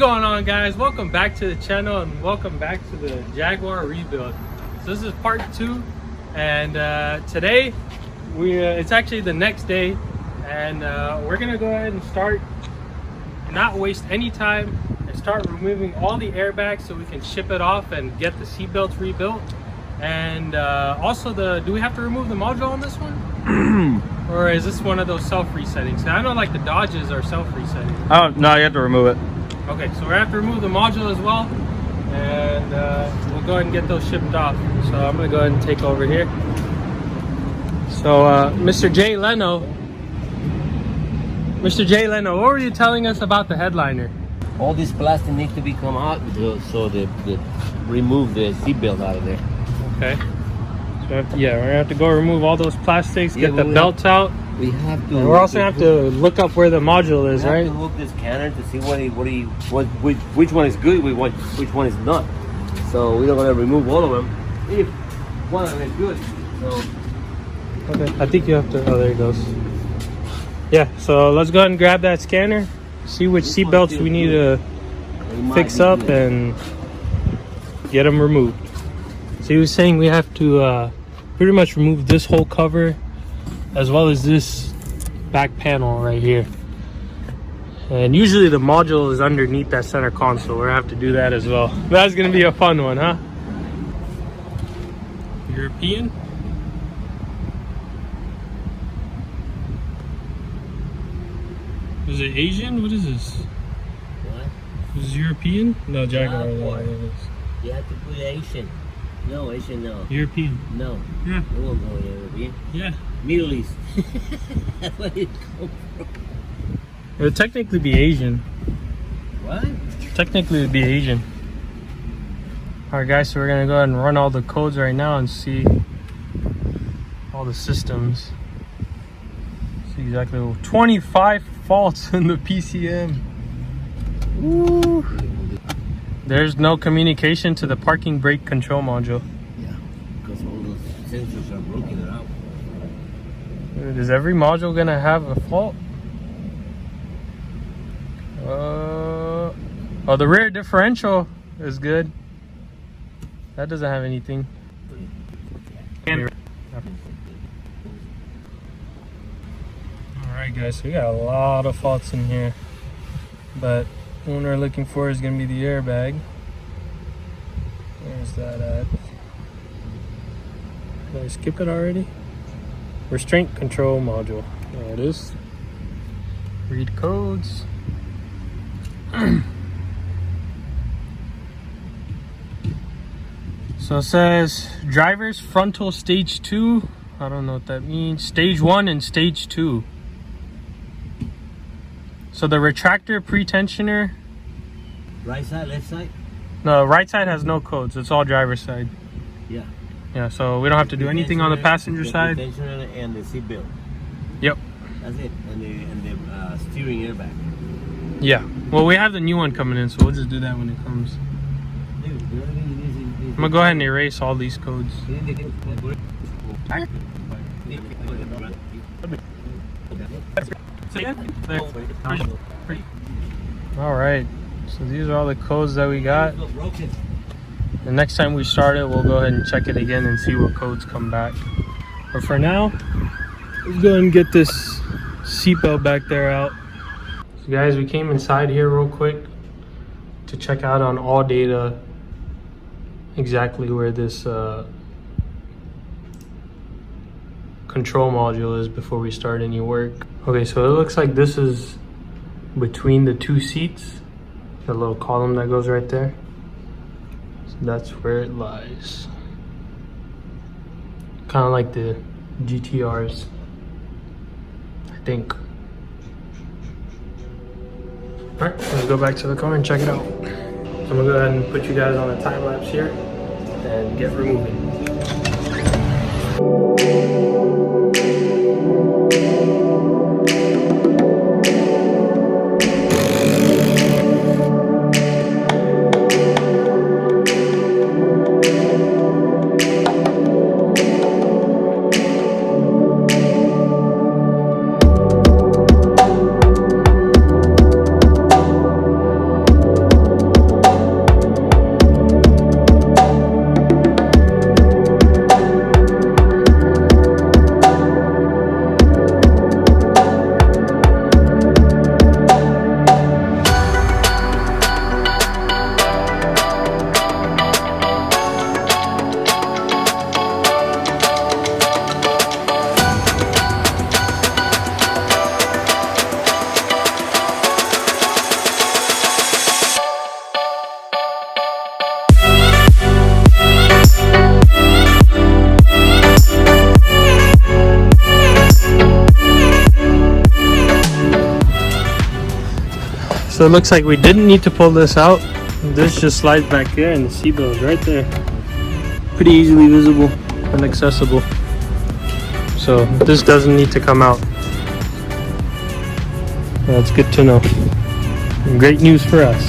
going on, guys? Welcome back to the channel and welcome back to the Jaguar rebuild. So this is part 2, and today it's actually the next day, and we're gonna go ahead and start, not waste any time, and start removing all the airbags so we can ship it off and get the seatbelts rebuilt. And also, do we have to remove the module on this one? Or is this one of those self-resetting? So I know like the Dodges are self-resetting. Oh, no, you have to remove it. Okay, so we're gonna have to remove the module as well, and we'll go ahead and get those shipped off. So I'm gonna go ahead and take over here. So Mr. Jay Leno, what were you telling us about the headliner? All this plastic needs to be come out so they remove the seatbelt out of there. Okay. So we're gonna have to go remove all those plastics, get the belts out. We have to. And we're also gonna have to look up where the module is, right? We have to look this scanner to see which one is good, which one is not. So we're not gonna remove all of them if one of them is good. So. Okay. I think you have to. Oh, there it goes. Yeah. So let's go ahead and grab that scanner, see which seat belts we need to fix up, and get them removed. So he was saying we have to pretty much remove this whole cover as well as this back panel right here. And usually the module is underneath that center console. We're gonna have to do that as well. That's gonna be a fun one, huh? European? Is it Asian? What is this? What? Is it European? No, Jaguar. You have to put Asian. No, Asian, no. European. No. Yeah. It won't go European. Yeah. Middle East. That's where it comes from. It would technically be Asian. What? Technically it would be Asian. Alright guys, so we're gonna go ahead and run all the codes right now and see all the systems. See exactly 25 faults in the PCM. Woo. There's no communication to the parking brake control module. Yeah, because all those sensors are broken out. Dude, is every module gonna have a fault? Oh, the rear differential is good. That doesn't have anything. Alright guys, so we got a lot of faults in here. But one we're looking for is going to be the airbag. Where's that at? Did I skip it already? Restraint control module. There it is. Read codes. So it says driver's frontal stage 2. I don't know what that means. Stage 1 and stage 2. So the retractor pretensioner. Right side, left side? No, right side has no codes. It's all driver's side. Yeah. Yeah, so we don't have to do anything on the passenger side. Pretensioner and the seat belt. Yep. That's it. And the steering airbag. Yeah. Well, we have the new one coming in, so we'll just do that when it comes. I'm gonna go ahead and erase all these codes. Alright, so these are all the codes that we got. The next time we start it, we'll go ahead and check it again and see what codes come back. But for now, let's go ahead and get this seatbelt back there out. So guys, we came inside here real quick to check out on all data exactly where this control module is before we start any work. Okay, so it looks like this is between the two seats, the little column that goes right there. So that's where it lies. Kind of like the GTRs, I think. Alright, let's go back to the car and check it out. So I'm gonna go ahead and put you guys on a time lapse here and get removing. So it looks like we didn't need to pull this out. This just slides back there and the seatbelt is right there. Pretty easily visible and accessible. So this doesn't need to come out. That's good to know. Great news for us.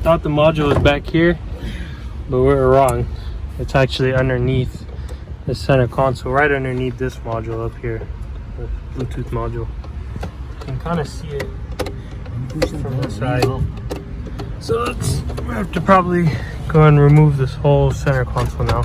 Thought the module was back here, but we were wrong. It's actually underneath the center console, right underneath this module up here, the Bluetooth module. You can kind of see it from the side. So we have to probably go and remove this whole center console now.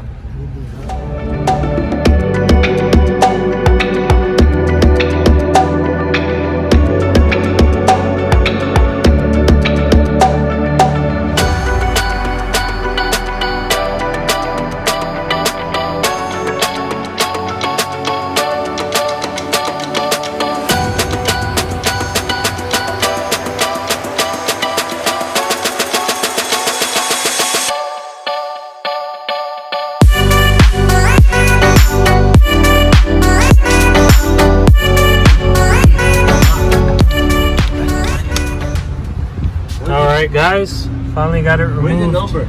Alright guys, finally got it removed. Where's the number?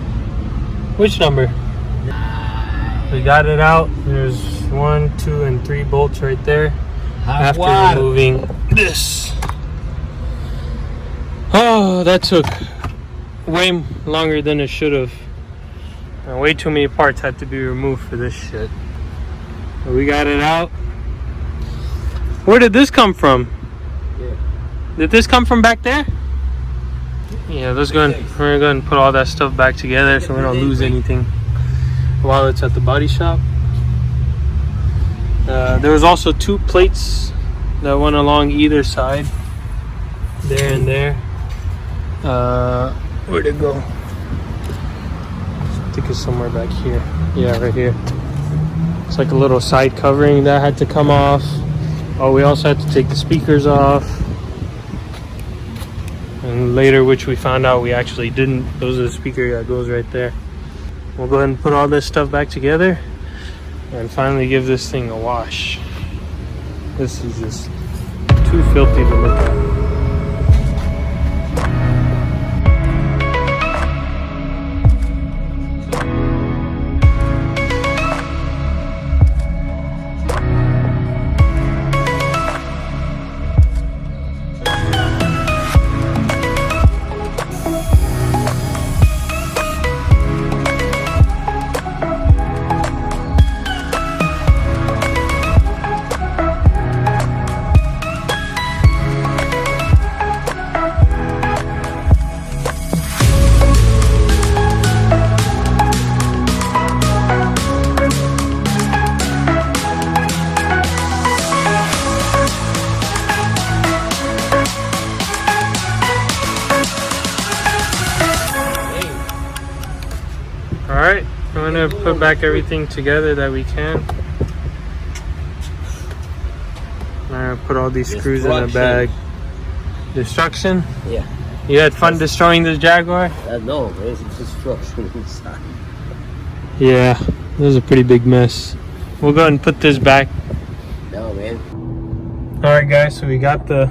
Which number? We got it out. There's 1, 2, and 3 bolts right there. After removing this. Oh, that took way longer than it should have. And way too many parts had to be removed for this shit. But we got it out. Where did this come from? Yeah. Did this come from back there? Yeah, let's go and we're going to put all that stuff back together so we don't lose anything while it's at the body shop. There was also 2 plates that went along either side, there and there. Where'd it go? I think it's somewhere back here. Yeah, right here. It's like a little side covering that had to come off. Oh, we also had to take the speakers off. And later, which we found out we actually didn't. Those are the speaker that goes right there. We'll go ahead and put all this stuff back together and finally give this thing a wash. This is just too filthy to look at. Alright, I'm going to put back everything together that we can. I'm going to put all these screws in a bag. Destruction? Yeah. You had fun destroying this Jaguar? No, there's destruction inside. Yeah, this is a pretty big mess. We'll go ahead and put this back. No, man. Alright guys, so we got the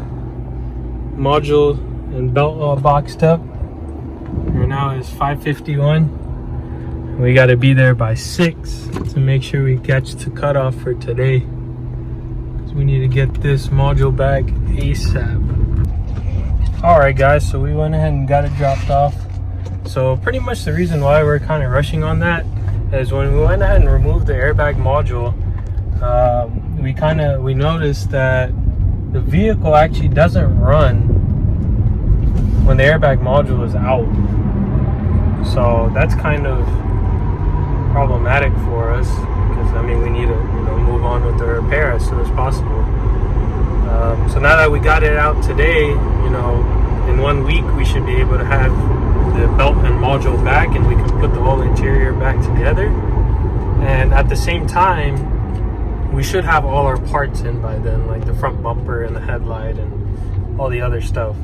module and belt all boxed up. Right now it's 5:51. We got to be there by 6 to make sure we catch the cutoff for today. So we need to get this module back ASAP. Alright guys, so we went ahead and got it dropped off. So pretty much the reason why we're kind of rushing on that is when we went ahead and removed the airbag module, we noticed that the vehicle actually doesn't run when the airbag module is out. So that's kind of problematic for us, because I mean, we need to move on with the repair as soon as possible. So now that we got it out today, in 1 week we should be able to have the belt and module back, and we can put the whole interior back together. And at the same time, we should have all our parts in by then, like the front bumper and the headlight and all the other stuff.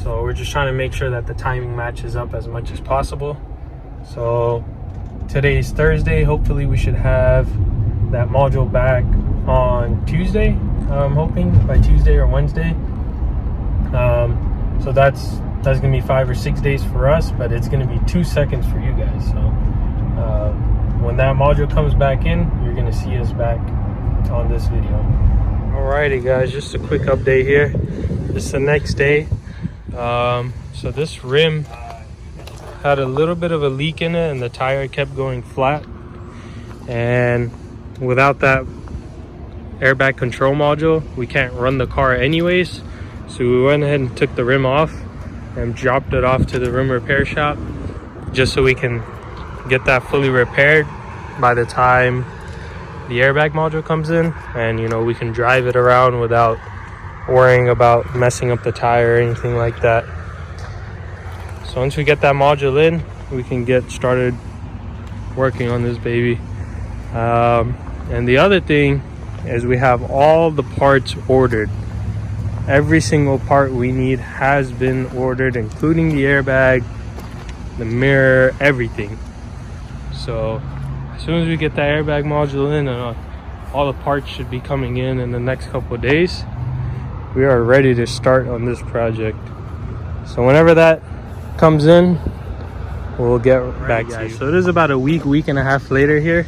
So we're just trying to make sure that the timing matches up as much as possible. So today's Thursday. Hopefully we should have that module back on Tuesday. I'm hoping by Tuesday or Wednesday. So that's gonna be 5 or 6 days for us, but it's gonna be 2 seconds for you guys. So when that module comes back in, you're gonna see us back on this video. Alrighty guys, just a quick update here. This is the next day. So this rim had a little bit of a leak in it, and the tire kept going flat, and without that airbag control module we can't run the car anyways. So we went ahead and took the rim off and dropped it off to the rim repair shop, just so we can get that fully repaired by the time the airbag module comes in, and we can drive it around without worrying about messing up the tire or anything like that. So once we get that module in, we can get started working on this baby. And the other thing is we have all the parts ordered. Every single part we need has been ordered, including the airbag, the mirror, everything. So as soon as we get that airbag module in, all the parts should be coming in the next couple of days. We are ready to start on this project. So whenever that comes in, we'll get back to you. So it is about a week and a half later here,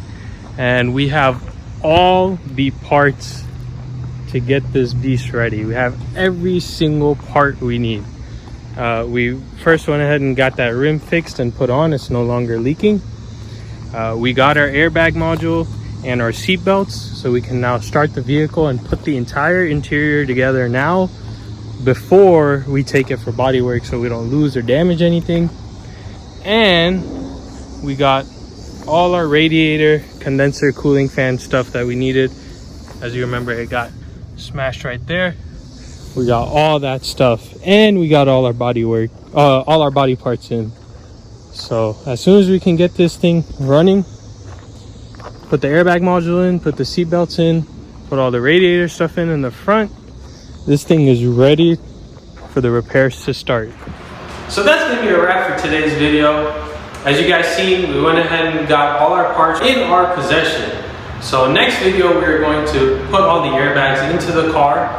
and we have all the parts to get this beast ready. We have every single part we need. We first went ahead and got that rim fixed and put on. It's no longer leaking. We got our airbag module and our seat belts, so we can now start the vehicle and put the entire interior together now before we take it for body work, so we don't lose or damage anything. And we got all our radiator, condenser, cooling fan stuff that we needed. As you remember, it got smashed right there. We got all that stuff, and we got all our body work, all our body parts in. So as soon as we can get this thing running, put the airbag module in, put the seat belts in, put all the radiator stuff in the front, this thing is ready for the repairs to start. So that's gonna be a wrap for today's video. As you guys seen, we went ahead and got all our parts in our possession. So next video, we're going to put all the airbags into the car.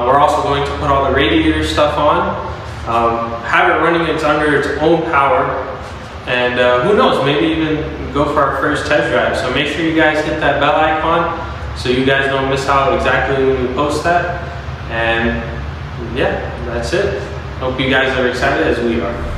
We're also going to put all the radiator stuff on, have it running under its own power, and who knows, maybe even go for our first test drive. So make sure you guys hit that bell icon so you guys don't miss out exactly when we post that. And yeah, that's it. Hope you guys are excited as we are.